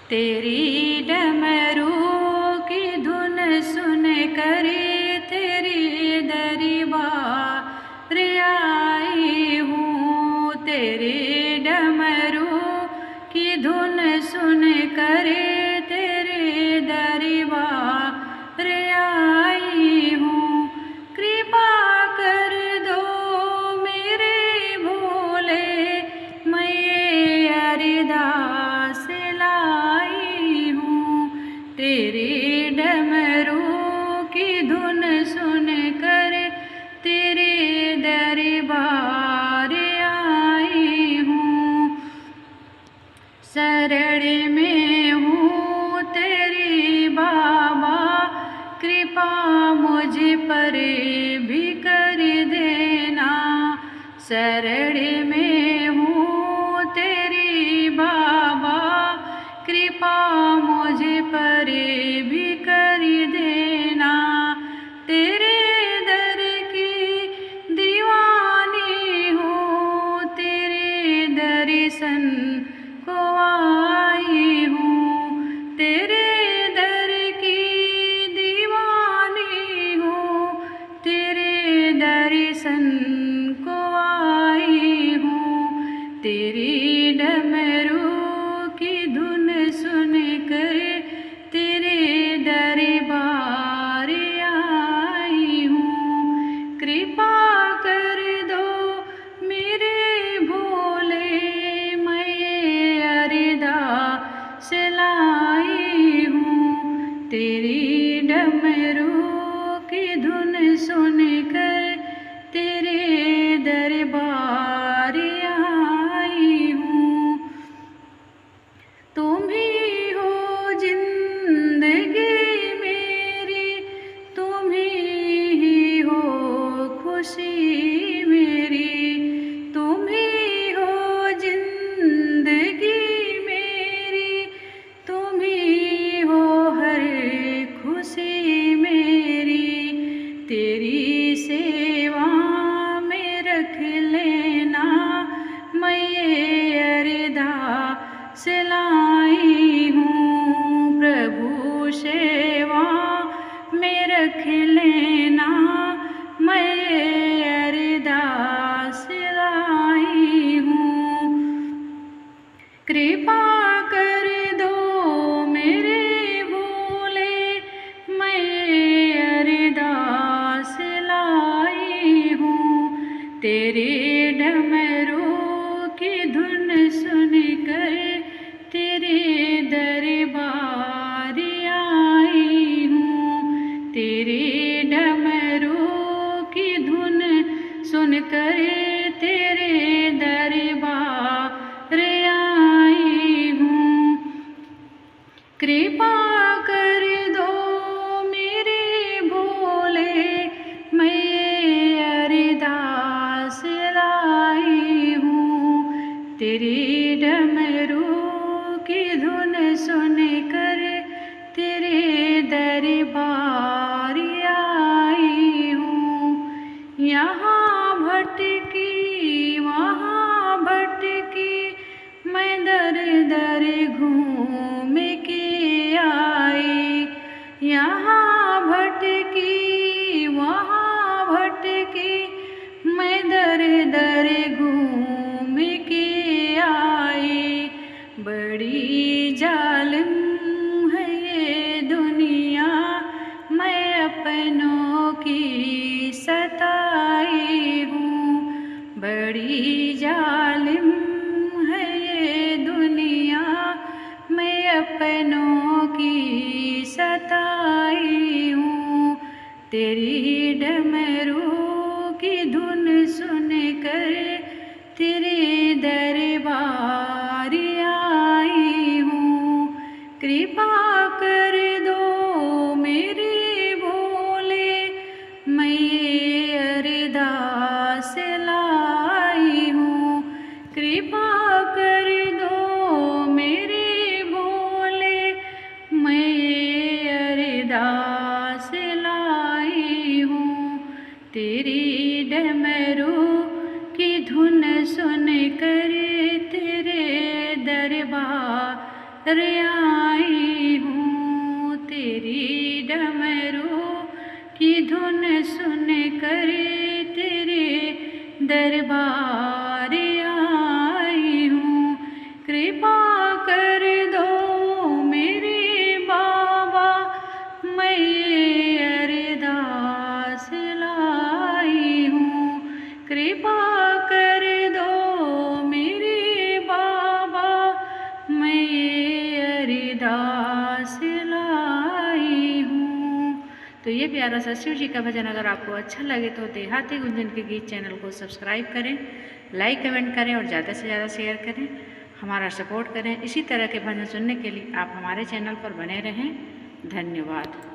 तेरी डमरू की धुन सुन कर तेरी दरबार आई हूँ। तेरी डमरू की धुन सुन कर तेरे दरबार आई हूँ। कृपा कर दो मेरे भोले, मैं ये अरदास लाई हूँ। तेरे डमरू की धुन सुन कर तेरे दरबार आई हूँ। शरण में हूँ तेरी बाबा, कृपा मुझ पर भी कर देना। शरण में हूँ तेरी बाबा, कृपा मुझ पर भी कर देना। तेरे दर की दीवानी हूँ, तेरे दर्शन को आई हूँ। तेरे दर की दीवानी हूँ, तेरे दर्शन को आई हूँ। तेरी डमरू की धुन सुन कर तेरे दरबार आई हूँ। कृपा कर दो मेरे भोले, मैं ये अरदास लाई हूँ। तेरी डमरू की धुन सुन कर तेरे दरबार आई हूँ। तुम ही हो जिंदगी मेरी, तुम ही हो खुशी मेरी। तुम ही हो जिंदगी मेरी, तुम ही हो हर खुशी मेरी। तेरी सेवा में रख लेना, मैं ये अरदास लाई हूँ। प्रभु सेवा में रख लेना, मैं ये अरदास लाई हूँ। कृपा कर दो मेरे भोले, मैं ये अरदास लाई हूँ। तेरे डमरू की धुन सुन कर तेरे दरबार आई हूँ। तेरे डमरू की धुन सुन कर तेरे दरबार आई हूँ। कृपा कर दो मेरे भोले, मैं ये अरदास लाई हूँ। तेरे डमरू की धुन सुन कर तेरे दरबार आई हूँ। यहाँ भटकी वहाँ भटकी, मैं दर दर घूम के आई। यहाँ भटकी वहाँ भटकी, मैं दर दर घूम के आई। बड़ी जालिम है ये दुनिया, मैं अपनों की सताई हूँ। बड़ी जालिम है ये दुनिया, मैं अपनों की सताई हूँ। तेरी डमरू की धुन सुन कर तेरे दरबार आई हूँ। कृपा कर दो मेरे भोले, मैं ये अरदास लाई हूँ। कृपा कर दो मेरे भोले, मैं ये अरदास लाई हूँ। तेरी डमरू की धुन सुन कर तेरे दरबार करे तेरे दरबार आई हूँ। कृपा कर दो मेरे बाबा, मैं ये अरदास लाई हूँ। कृपा कर दो मेरे बाबा, मैं ये अरदास लाई हूँ। तो ये प्यारा सा शिव जी का भजन अगर आपको अच्छा लगे तो देहाती गुंजन के गीत चैनल को सब्सक्राइब करें, लाइक कमेंट करें और ज़्यादा से ज़्यादा शेयर करें, हमारा सपोर्ट करें। इसी तरह के भजन सुनने के लिए आप हमारे चैनल पर बने रहें। धन्यवाद।